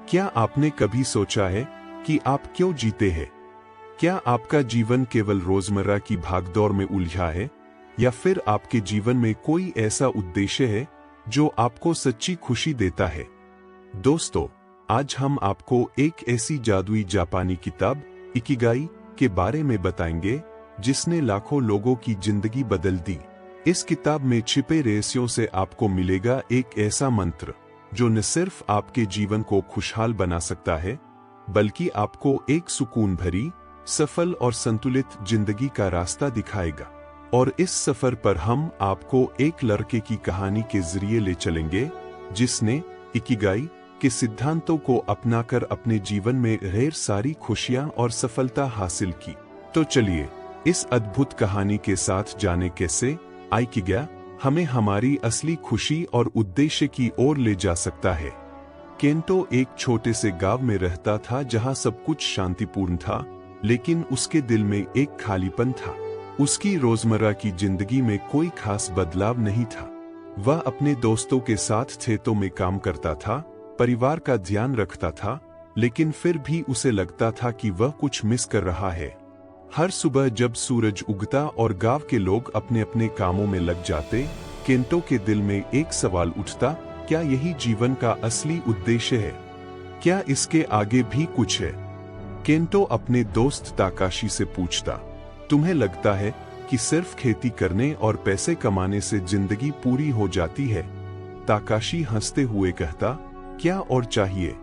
क्या आपने कभी सोचा है कि आप क्यों जीते हैं? क्या आपका जीवन केवल रोजमर्रा की भागदौड़ में उलझा है, या फिर आपके जीवन में कोई ऐसा उद्देश्य है जो आपको सच्ची खुशी देता है? दोस्तों, आज हम आपको एक ऐसी जादुई जापानी किताब इकिगाई के बारे में बताएंगे जिसने लाखों लोगों की जिंदगी बदल दी। इस किताब में छिपे रहस्यों से आपको मिलेगा एक ऐसा मंत्र जो न सिर्फ आपके जीवन को खुशहाल बना सकता है, बल्कि आपको एक सुकून भरी, सफल और संतुलित जिंदगी का रास्ता दिखाएगा। और इस सफर पर हम आपको एक लड़के की कहानी के जरिए ले चलेंगे जिसने इकिगाई के सिद्धांतों को अपनाकर अपने जीवन में ढेर सारी खुशियां और सफलता हासिल की। तो चलिए इस अद्भुत कहानी के साथ जाने कैसे इकिगाई हमें हमारी असली खुशी और उद्देश्य की ओर ले जा सकता है। केंटो एक छोटे से गांव में रहता था जहां सब कुछ शांतिपूर्ण था, लेकिन उसके दिल में एक खालीपन था। उसकी रोजमर्रा की जिंदगी में कोई खास बदलाव नहीं था। वह अपने दोस्तों के साथ खेतों में काम करता था, परिवार का ध्यान रखता था, लेकिन फिर भी उसे लगता था कि वह कुछ मिस कर रहा है। हर सुबह जब सूरज उगता और गांव के लोग अपने अपने कामों में लग जाते, केंटो के दिल में एक सवाल उठता, क्या यही जीवन का असली उद्देश्य है? क्या इसके आगे भी कुछ है? केंटो अपने दोस्त ताकाशी से पूछता, तुम्हें लगता है कि सिर्फ खेती करने और पैसे कमाने से जिंदगी पूरी हो जाती है? ताकाशी हंसते हुए कहता, क्या और चाहिए?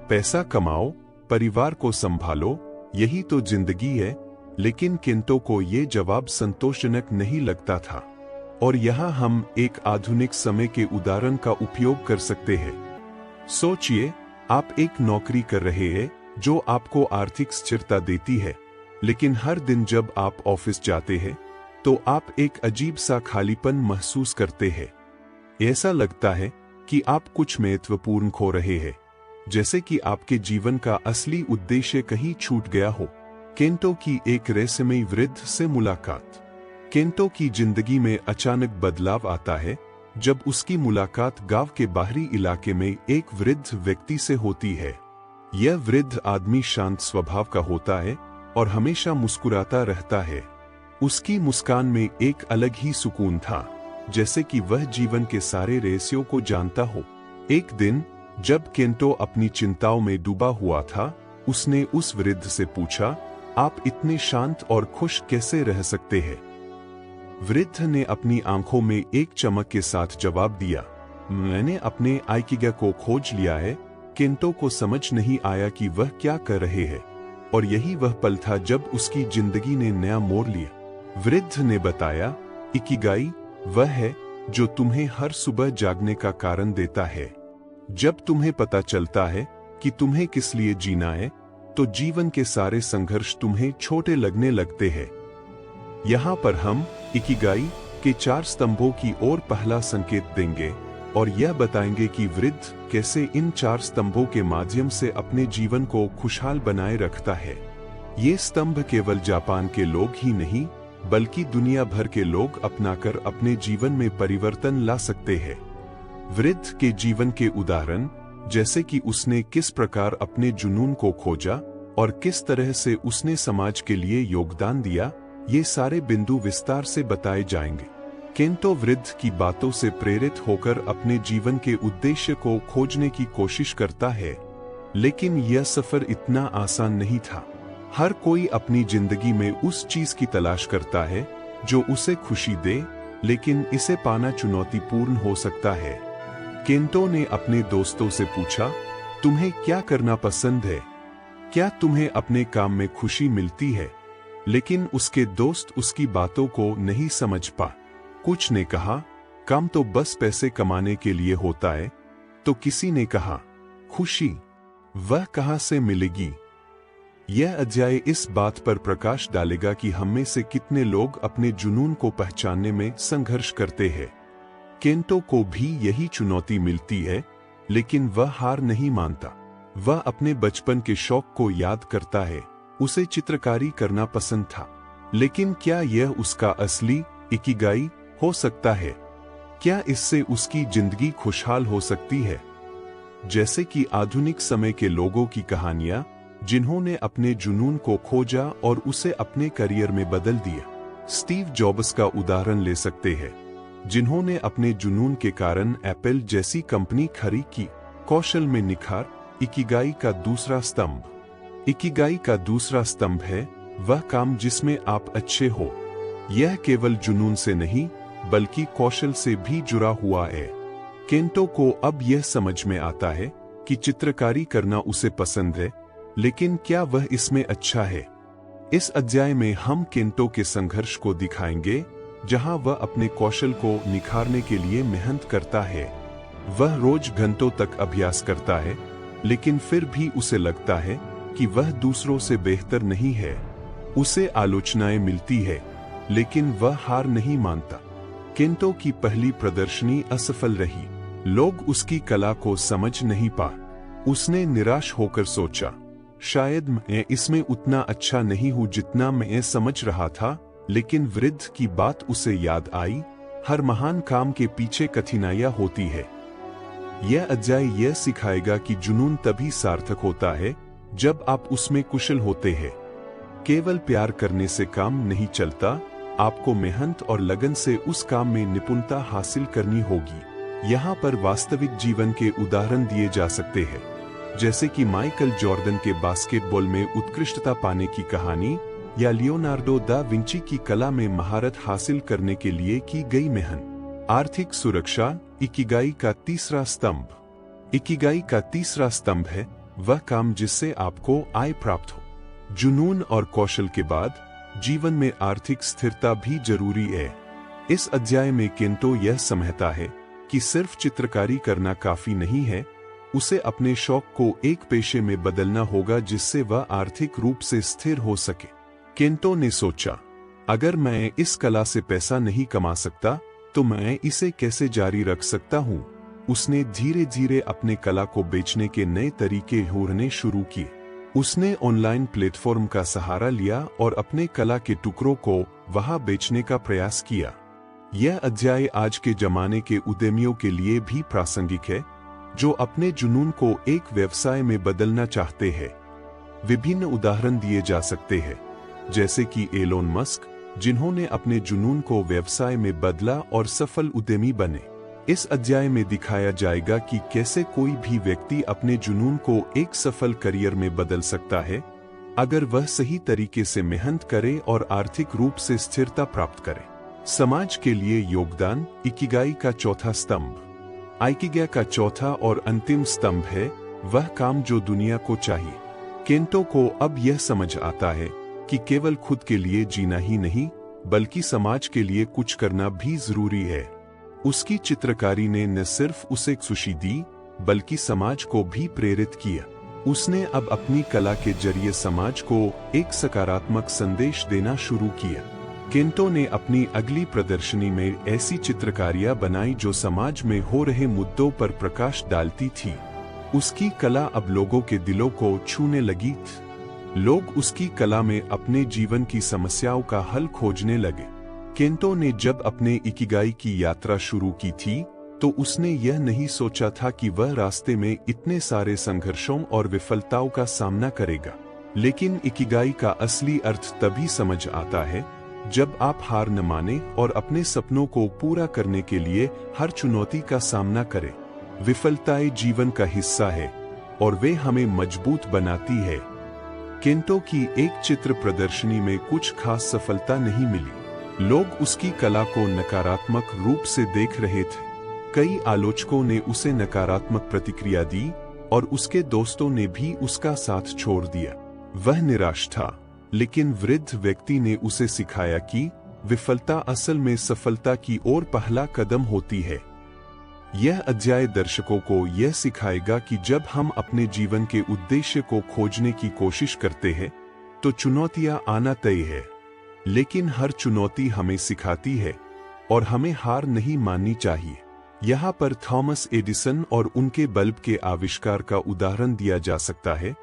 पैसा कमाओ, परिवार को संभालो, यही तो जिंदगी है। लेकिन केंटो को ये जवाब संतोषजनक नहीं लगता था। और यहाँ हम एक आधुनिक समय के उदाहरण का उपयोग कर सकते हैं। सोचिए, आप एक नौकरी कर रहे हैं जो आपको आर्थिक स्थिरता देती है, लेकिन हर दिन जब आप ऑफिस जाते हैं तो आप एक अजीब सा खालीपन महसूस करते हैं। ऐसा लगता है कि आप कुछ महत्वपूर्ण खो रहे हैं, जैसे कि आपके जीवन का असली उद्देश्य कहीं छूट गया हो। केंटो की एक रहस्यमयी वृद्ध से मुलाकात। केंटो की जिंदगी में अचानक बदलाव आता है जब उसकी मुलाकात गांव के बाहरी इलाके में एक वृद्ध व्यक्ति से होती है। यह वृद्ध आदमी शांत स्वभाव का होता है और हमेशा मुस्कुराता रहता है। उसकी मुस्कान में एक अलग ही सुकून था, जैसे कि वह जीवन के सारे रहस्यों को जानता हो। एक दिन जब केंटो अपनी चिंताओं में डूबा हुआ था, उसने उस वृद्ध से पूछा, आप इतने शांत और खुश कैसे रह सकते हैं? वृद्ध ने अपनी आंखों में एक चमक के साथ जवाब दिया, मैंने अपने इकिगाई को खोज लिया है। केंटो को समझ नहीं आया कि वह क्या कर रहे हैं, और यही वह पल था जब उसकी जिंदगी ने नया मोड़ लिया। वृद्ध ने बताया, इकिगाई वह है जो तुम्हें हर सुबह जागने का कारण देता है। जब तुम्हें पता चलता है कि तुम्हें किस लिए जीना है, तो जीवन के सारे संघर्ष तुम्हें छोटे लगने लगते हैं। यहाँ पर हम इकिगाई के 4 स्तंभों की ओर पहला संकेत देंगे और यह बताएंगे कि वृद्ध कैसे इन 4 स्तंभों के माध्यम से अपने जीवन को खुशहाल बनाए रखता है। ये स्तंभ केवल जापान के लोग ही नहीं, बल्कि दुनिया भर के लोग अपनाकर अपने जीवन में परिवर्तन ला सकते हैं। वृद्ध के जीवन के उदाहरण, जैसे कि उसने किस प्रकार अपने जुनून को खोजा और किस तरह से उसने समाज के लिए योगदान दिया, ये सारे बिंदु विस्तार से बताए जाएंगे। केंटो वृद्ध की बातों से प्रेरित होकर अपने जीवन के उद्देश्य को खोजने की कोशिश करता है, लेकिन यह सफर इतना आसान नहीं था। हर कोई अपनी जिंदगी में उस चीज की तलाश करता है जो उसे खुशी दे, लेकिन इसे पाना चुनौतीपूर्ण हो सकता है। केंटो ने अपने दोस्तों से पूछा, तुम्हें क्या करना पसंद है? क्या तुम्हें अपने काम में खुशी मिलती है? लेकिन उसके दोस्त उसकी बातों को नहीं समझ पा। कुछ ने कहा, काम तो बस पैसे कमाने के लिए होता है। तो किसी ने कहा, खुशी वह कहां से मिलेगी? यह अध्याय इस बात पर प्रकाश डालेगा कि हम में से कितने लोग अपने जुनून को पहचानने में संघर्ष करते हैं। केंटो को भी यही चुनौती मिलती है, लेकिन वह हार नहीं मानता। वह अपने बचपन के शौक को याद करता है। उसे चित्रकारी करना पसंद था, लेकिन क्या यह उसका असली इकिगाई हो सकता है? क्या इससे उसकी जिंदगी खुशहाल हो सकती है? जैसे कि आधुनिक समय के लोगों की कहानियां जिन्होंने अपने जुनून को खोजा और उसे अपने करियर में बदल दिया। स्टीव जॉब्स का उदाहरण ले सकते हैं, जिन्होंने अपने जुनून के कारण एप्पल जैसी कंपनी खड़ी की। कौशल में निखार। इकिगाई का दूसरा स्तंभ। इकिगाई का दूसरा स्तंभ है वह काम जिसमें आप अच्छे हो। यह केवल जुनून से नहीं बल्कि कौशल से भी जुड़ा हुआ है। केंटो को अब यह समझ में आता है कि चित्रकारी करना उसे पसंद है, लेकिन क्या वह इसमें अच्छा है? इस अध्याय में हम केंटो के संघर्ष को दिखाएंगे, जहां वह अपने कौशल को निखारने के लिए मेहनत करता है। वह रोज घंटों तक अभ्यास करता है, लेकिन फिर भी उसे लगता है कि वह दूसरों से बेहतर नहीं है। उसे आलोचनाएं मिलती है, लेकिन वह हार नहीं मानता। केंटो की पहली प्रदर्शनी असफल रही। लोग उसकी कला को समझ नहीं पा। उसने निराश होकर सोचा, शायद मैं इसमें उतना अच्छा नहीं हूं जितना मैं समझ रहा था। लेकिन वृद्ध की बात उसे याद आई, हर महान काम के पीछे कठिनाइयां होती है। यह अध्याय यह सिखाएगा कि जुनून तभी सार्थक होता है जब आप उसमें कुशल होते हैं। केवल प्यार करने से काम नहीं चलता, आपको मेहनत और लगन से उस काम में निपुणता हासिल करनी होगी। यहाँ पर वास्तविक जीवन के उदाहरण दिए जा सकते हैं, जैसे कि माइकल जॉर्डन के बास्केटबॉल में उत्कृष्टता पाने की कहानी या लियोनार्डो दा विंची की कला में महारत हासिल करने के लिए की गई मेहनत। आर्थिक सुरक्षा। इकिगाई का तीसरा स्तंभ। इकिगाई का तीसरा स्तंभ है वह काम जिससे आपको आय प्राप्त हो। जुनून और कौशल के बाद जीवन में आर्थिक स्थिरता भी जरूरी है। इस अध्याय में केंटो यह समझता है कि सिर्फ चित्रकारी करना काफी नहीं है, उसे अपने शौक को एक पेशे में बदलना होगा जिससे वह आर्थिक रूप से स्थिर हो सके। केंटो ने सोचा, अगर मैं इस कला से पैसा नहीं कमा सकता तो मैं इसे कैसे जारी रख सकता हूँ। उसने धीरे धीरे अपने कला को बेचने के नए तरीके ढूंढने शुरू किए। उसने ऑनलाइन प्लेटफॉर्म का सहारा लिया और अपने कला के टुकड़ों को वहां बेचने का प्रयास किया। यह अध्याय आज के जमाने के उद्यमियों के लिए भी प्रासंगिक है, जो अपने जुनून को एक व्यवसाय में बदलना चाहते हैं। विभिन्न उदाहरण दिए जा सकते हैं, जैसे कि एलोन मस्क, जिन्होंने अपने जुनून को व्यवसाय में बदला और सफल उद्यमी बने। इस अध्याय में दिखाया जाएगा कि कैसे कोई भी व्यक्ति अपने जुनून को एक सफल करियर में बदल सकता है, अगर वह सही तरीके से मेहनत करे और आर्थिक रूप से स्थिरता प्राप्त करे। समाज के लिए योगदान। इकिगाई का चौथा स्तंभ। आइकिगा का चौथा और अंतिम स्तंभ है वह काम जो दुनिया को चाहिए। केंटो को अब यह समझ आता है कि केवल खुद के लिए जीना ही नहीं, बल्कि समाज के लिए कुछ करना भी जरूरी है। उसकी चित्रकारी ने न सिर्फ उसे खुशी दी, बल्कि समाज को भी प्रेरित किया। उसने अब अपनी कला के जरिए समाज को एक सकारात्मक संदेश देना शुरू किया। केंटो ने अपनी अगली प्रदर्शनी में ऐसी चित्रकारियां बनाई जो समाज में हो रहे मुद्दों पर प्रकाश डालती थी। उसकी कला अब लोगों के दिलों को छूने लगी थी। लोग उसकी कला में अपने जीवन की समस्याओं का हल खोजने लगे। केंटो ने जब अपने इकिगाई की यात्रा शुरू की थी, तो उसने यह नहीं सोचा था कि वह रास्ते में इतने सारे संघर्षों और विफलताओं का सामना करेगा। लेकिन इकिगाई का असली अर्थ तभी समझ आता है जब आप हार न माने और अपने सपनों को पूरा करने के लिए हर चुनौती का सामना करें। विफलताएं जीवन का हिस्सा है और वे हमें मजबूत बनाती है। केंटो की एक चित्र प्रदर्शनी में कुछ खास सफलता नहीं मिली। लोग उसकी कला को नकारात्मक रूप से देख रहे थे। कई आलोचकों ने उसे नकारात्मक प्रतिक्रिया दी और उसके दोस्तों ने भी उसका साथ छोड़ दिया। वह निराश था, लेकिन वृद्ध व्यक्ति ने उसे सिखाया कि विफलता असल में सफलता की ओर पहला कदम होती है। यह अध्याय दर्शकों को यह सिखाएगा कि जब हम अपने जीवन के उद्देश्य को खोजने की कोशिश करते हैं, तो चुनौतियां आना तय है। लेकिन हर चुनौती हमें सिखाती है और हमें हार नहीं माननी चाहिए। यहाँ पर थॉमस एडिसन और उनके बल्ब के आविष्कार का उदाहरण दिया जा सकता है,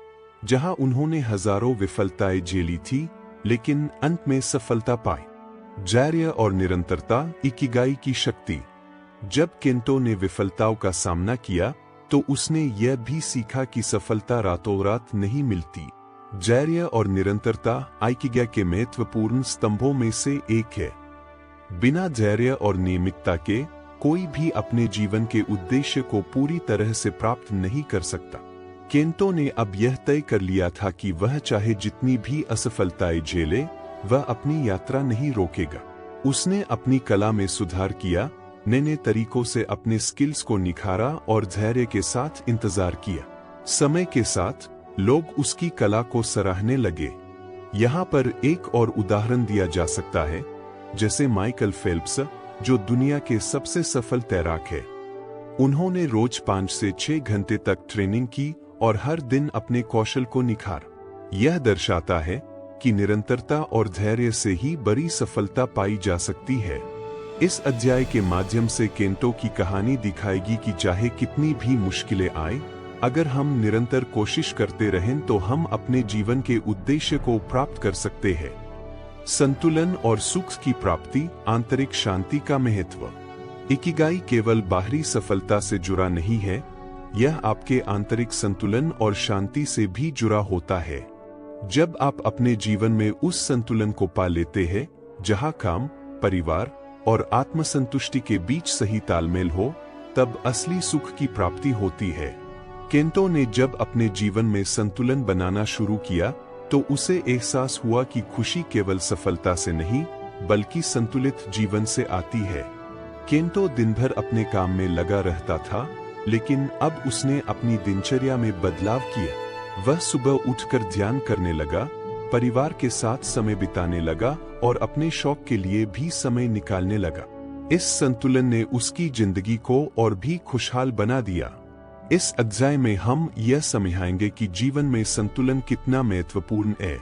जहां उन्होंने हजारों विफलताएं झेली थी, लेकिन अंत में सफलता पाई। धैर्य और निरंतरता। इकिगाई की शक्ति। जब केंटो ने विफलताओं का सामना किया, तो उसने यह भी सीखा कि सफलता रातों रात नहीं मिलती। धैर्य और निरंतरता आइकिगाई के महत्वपूर्ण स्तंभों में से एक है। बिना धैर्य और नियमितता के कोई भी अपने जीवन के उद्देश्य को पूरी तरह से प्राप्त नहीं कर सकता। केंटो ने अब यह तय कर लिया था कि वह चाहे जितनी भी असफलताएं झेले, वह अपनी यात्रा नहीं रोकेगा। उसने अपनी कला में सुधार किया, नए तरीकों से अपने स्किल्स को निखारा और धैर्य के साथ इंतजार किया। समय के साथ लोग उसकी कला को सराहने लगे। यहाँ पर एक और उदाहरण दिया जा सकता है, जैसे माइकल फेल्प्स, जो दुनिया के सबसे सफल तैराक है। उन्होंने रोज 5 से 6 घंटे तक ट्रेनिंग की और हर दिन अपने कौशल को निखारा। यह दर्शाता है कि निरंतरता और धैर्य से ही बड़ी सफलता पाई जा सकती है। इस अध्याय के माध्यम से केंटो की कहानी दिखाएगी कि चाहे कितनी भी मुश्किलें आए, अगर हम निरंतर कोशिश करते रहें तो हम अपने जीवन के उद्देश्य को प्राप्त कर सकते हैं। संतुलन और सुख की प्राप्ति, आंतरिक शांति का महत्व। इकिगाई केवल बाहरी सफलता से जुड़ा नहीं है, यह आपके आंतरिक संतुलन और शांति से भी जुड़ा होता है। जब आप अपने जीवन में उस संतुलन को पा लेते हैं, जहां काम, परिवार और आत्मसंतुष्टि के बीच सही तालमेल हो, तब असली सुख की प्राप्ति होती है। केंटो ने जब अपने जीवन में संतुलन बनाना शुरू किया, तो उसे एहसास हुआ कि खुशी केवल सफलता से नहीं, बल्कि संतुलित जीवन से आती है। केंटो दिन भर अपने काम में लगा रहता था, लेकिन अब उसने अपनी दिनचर्या में बदलाव किया। वह सुबह उठकर ध्यान करने लगा, परिवार के साथ समय बिताने लगा और अपने शौक के लिए भी समय निकालने लगा। इस संतुलन ने उसकी जिंदगी को और भी खुशहाल बना दिया। इस अध्याय में हम यह समझाएंगे कि जीवन में संतुलन कितना महत्वपूर्ण है।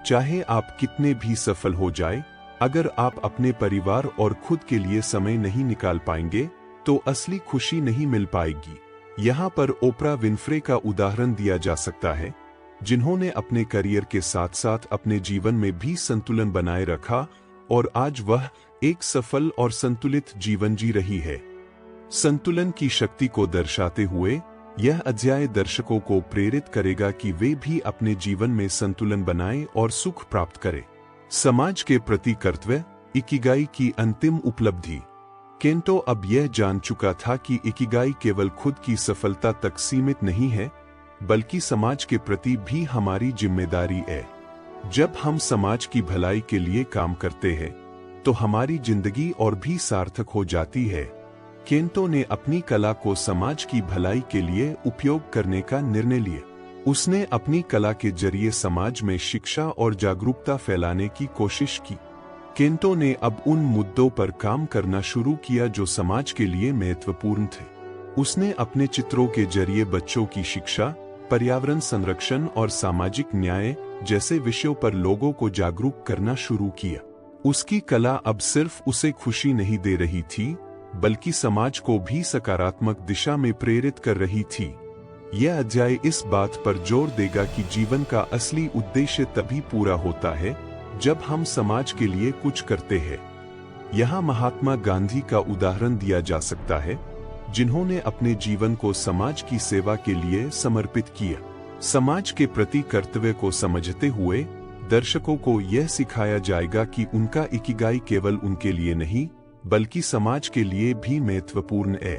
चाहे आप कितने भी सफल हो जाए, अगर आप अपने परिवार और खुद के लिए समय नहीं निकाल पाएंगे, तो असली खुशी नहीं मिल पाएगी। यहाँ पर ओपरा विनफ्रे का उदाहरण दिया जा सकता है, जिन्होंने अपने करियर के साथ साथ अपने जीवन में भी संतुलन बनाए रखा और आज वह एक सफल और संतुलित जीवन जी रही है। संतुलन की शक्ति को दर्शाते हुए यह अध्याय दर्शकों को प्रेरित करेगा कि वे भी अपने जीवन में संतुलन बनाएं और सुख प्राप्त करें। समाज के प्रति कर्तव्य, इकिगाई की अंतिम उपलब्धि। केंटो अब यह जान चुका था कि इकिगाई केवल खुद की सफलता तक सीमित नहीं है, बल्कि समाज के प्रति भी हमारी जिम्मेदारी है। जब हम समाज की भलाई के लिए काम करते हैं, तो हमारी जिंदगी और भी सार्थक हो जाती है। केंटो ने अपनी कला को समाज की भलाई के लिए उपयोग करने का निर्णय लिया। उसने अपनी कला के जरिए समाज में शिक्षा और जागरूकता फैलाने की कोशिश की। केंटो ने अब उन मुद्दों पर काम करना शुरू किया जो समाज के लिए महत्वपूर्ण थे। उसने अपने चित्रों के जरिए बच्चों की शिक्षा, पर्यावरण संरक्षण और सामाजिक न्याय जैसे विषयों पर लोगों को जागरूक करना शुरू किया। उसकी कला अब सिर्फ उसे खुशी नहीं दे रही थी, बल्कि समाज को भी सकारात्मक दिशा में प्रेरित कर रही थी। यह अध्याय इस बात पर जोर देगा कि जीवन का असली उद्देश्य तभी पूरा होता है जब हम समाज के लिए कुछ करते हैं। यहाँ महात्मा गांधी का उदाहरण दिया जा सकता है, जिन्होंने अपने जीवन को समाज की सेवा के लिए समर्पित किया। समाज के प्रति कर्तव्य को समझते हुए दर्शकों को यह सिखाया जाएगा कि उनका इकिगाई केवल उनके लिए नहीं, बल्कि समाज के लिए भी महत्वपूर्ण है।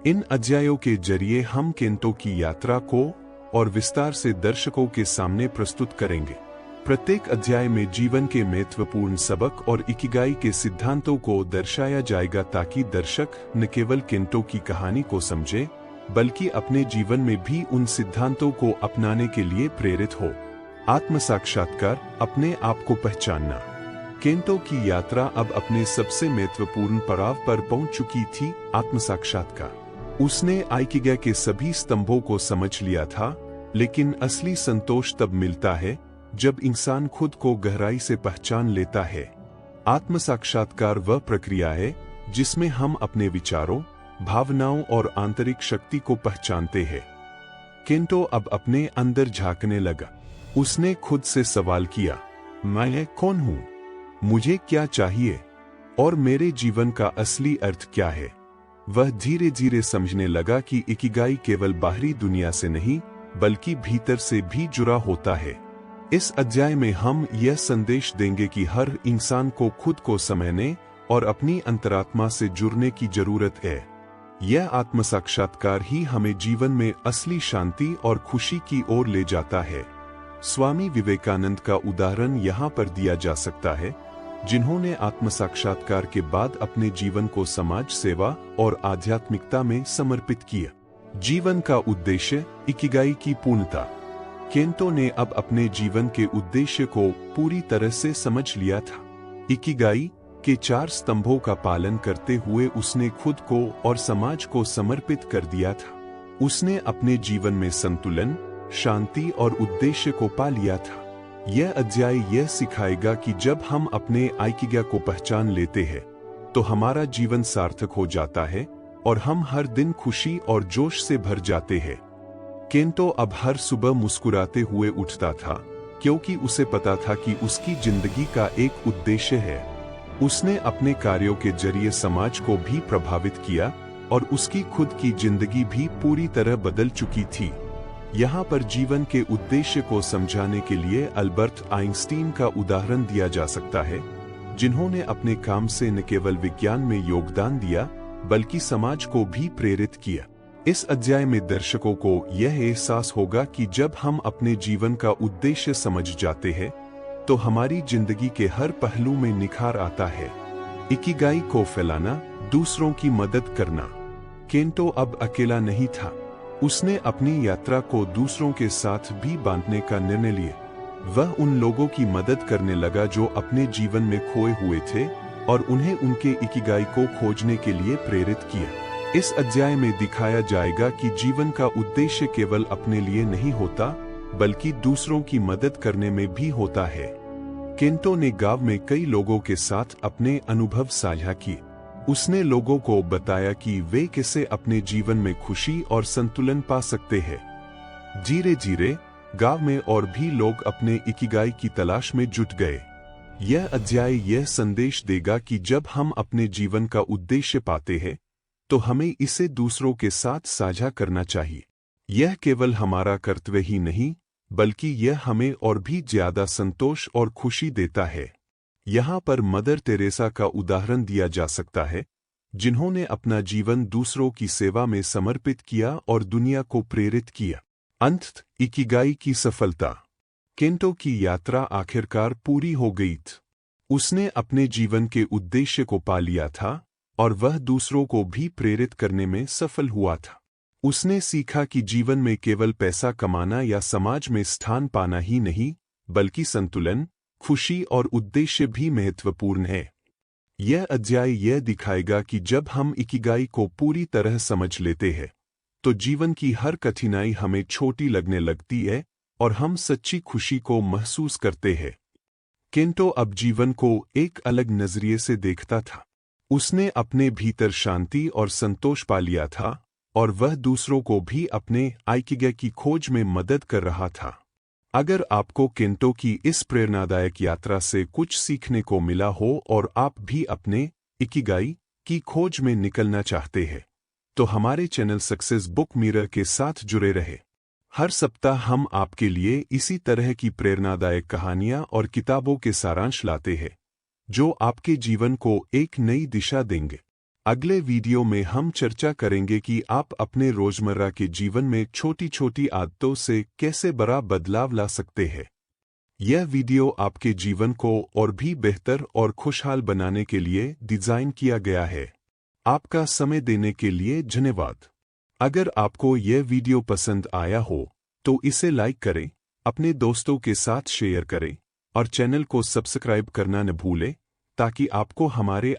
इन अध्यायों के जरिए हम केंटो की यात्रा को और विस्तार से दर्शकों के सामने प्रस्तुत करेंगे। प्रत्येक अध्याय में जीवन के महत्वपूर्ण सबक और इकिगाई के सिद्धांतों को दर्शाया जाएगा, ताकि दर्शक न केवल केंटो की कहानी को समझे, बल्कि अपने जीवन में भी उन सिद्धांतों को अपनाने के लिए प्रेरित हो। आत्मसाक्षात्कार, अपने आप को पहचानना। केंटो की यात्रा अब अपने सबसे महत्वपूर्ण पड़ाव पर पहुंच चुकी थी, आत्मसाक्षात्कार। उसने आइकिगाई के सभी स्तंभों को समझ लिया था, लेकिन असली संतोष तब मिलता है जब इंसान खुद को गहराई से पहचान लेता है। आत्मसाक्षात्कार वह प्रक्रिया है जिसमें हम अपने विचारों, भावनाओं और आंतरिक शक्ति को पहचानते हैं। केंटो अब अपने अंदर झांकने लगा। उसने खुद से सवाल किया, मैं कौन हूं? मुझे क्या चाहिए? और मेरे जीवन का असली अर्थ क्या है? वह धीरे धीरे समझने लगा कि इकिगाई केवल बाहरी दुनिया से नहीं बल्कि भीतर से भी जुड़ा होता है। इस अध्याय में हम यह संदेश देंगे कि हर इंसान को खुद को समझने और अपनी अंतरात्मा से जुड़ने की जरूरत है। यह आत्म साक्षात्कार ही हमें जीवन में असली शांति और खुशी की ओर ले जाता है। स्वामी विवेकानंद का उदाहरण यहाँ पर दिया जा सकता है, जिन्होंने आत्म साक्षात्कार के बाद अपने जीवन को समाज सेवा और आध्यात्मिकता में समर्पित किया। जीवन का उद्देश्य, इकिगाई की पूर्णता। केंटो ने अब अपने जीवन के उद्देश्य को पूरी तरह से समझ लिया था। इकिगाई के 4 स्तंभों का पालन करते हुए उसने खुद को और समाज को समर्पित कर दिया था। उसने अपने जीवन में संतुलन, शांति और उद्देश्य को पा लिया था। यह अध्याय यह सिखाएगा कि जब हम अपने इकिगाई को पहचान लेते हैं तो हमारा जीवन सार्थक हो जाता है और हम हर दिन खुशी और जोश से भर जाते हैं। केंटो अब हर सुबह मुस्कुराते हुए उठता था, क्योंकि उसे पता था कि उसकी जिंदगी का एक उद्देश्य है। उसने अपने कार्यों के जरिए समाज को भी प्रभावित किया और उसकी खुद की जिंदगी भी पूरी तरह बदल चुकी थी। यहाँ पर जीवन के उद्देश्य को समझाने के लिए अल्बर्ट आइंस्टीन का उदाहरण दिया जा सकता है, जिन्होंने अपने काम से न केवल विज्ञान में योगदान दिया बल्कि समाज को भी प्रेरित किया। इस अध्याय में दर्शकों को यह एहसास होगा कि जब हम अपने जीवन का उद्देश्य समझ जाते हैं तो हमारी जिंदगी के हर पहलू में निखार आता है। इकिगाई को फैलाना, दूसरों की मदद करना। केंटो अब अकेला नहीं था। उसने अपनी यात्रा को दूसरों के साथ भी बांटने का निर्णय लिया। वह उन लोगों की मदद करने लगा जो अपने जीवन में खोए हुए थे और उन्हें उनके इकिगाई को खोजने के लिए प्रेरित किया। इस अध्याय में दिखाया जाएगा कि जीवन का उद्देश्य केवल अपने लिए नहीं होता बल्कि दूसरों की मदद करने में भी होता है। केंटो ने गांव में कई लोगों के साथ अपने अनुभव साझा किए। उसने लोगों को बताया कि वे कैसे अपने जीवन में खुशी और संतुलन पा सकते हैं। धीरे धीरे गांव में और भी लोग अपने इकिगाई की तलाश में जुट गए। यह अध्याय यह संदेश देगा कि जब हम अपने जीवन का उद्देश्य पाते हैं तो हमें इसे दूसरों के साथ साझा करना चाहिए। यह केवल हमारा कर्तव्य ही नहीं बल्कि यह हमें और भी ज्यादा संतोष और खुशी देता है। यहाँ पर मदर तेरेसा का उदाहरण दिया जा सकता है, जिन्होंने अपना जीवन दूसरों की सेवा में समर्पित किया और दुनिया को प्रेरित किया। अंत, इकिगाई की सफलता। केंटो की यात्रा आखिरकार पूरी हो गई थी। उसने अपने जीवन के उद्देश्य को पा लिया था और वह दूसरों को भी प्रेरित करने में सफल हुआ था। उसने सीखा कि जीवन में केवल पैसा कमाना या समाज में स्थान पाना ही नहीं बल्कि संतुलन, खुशी और उद्देश्य भी महत्वपूर्ण है। यह अध्याय यह दिखाएगा कि जब हम इकिगाई को पूरी तरह समझ लेते हैं तो जीवन की हर कठिनाई हमें छोटी लगने लगती है और हम सच्ची खुशी को महसूस करते हैं। केंटो अब जीवन को एक अलग नजरिए से देखता था। उसने अपने भीतर शांति और संतोष पा लिया था और वह दूसरों को भी अपने इकिगाई की खोज में मदद कर रहा था। अगर आपको केंटो की इस प्रेरणादायक यात्रा से कुछ सीखने को मिला हो और आप भी अपने इकिगाई की खोज में निकलना चाहते हैं तो हमारे चैनल सक्सेस बुक मिरर के साथ जुड़े रहे। हर सप्ताह हम आपके लिए इसी तरह की प्रेरणादायक कहानियां और किताबों के सारांश लाते हैं जो आपके जीवन को एक नई दिशा देंगे। अगले वीडियो में हम चर्चा करेंगे कि आप अपने रोजमर्रा के जीवन में छोटी छोटी आदतों से कैसे बड़ा बदलाव ला सकते हैं। यह वीडियो आपके जीवन को और भी बेहतर और खुशहाल बनाने के लिए डिजाइन किया गया है। आपका समय देने के लिए धन्यवाद। अगर आपको यह वीडियो पसंद आया हो तो इसे लाइक करें, अपने दोस्तों के साथ शेयर करें और चैनल को सब्सक्राइब करना न भूलें ताकि आपको हमारे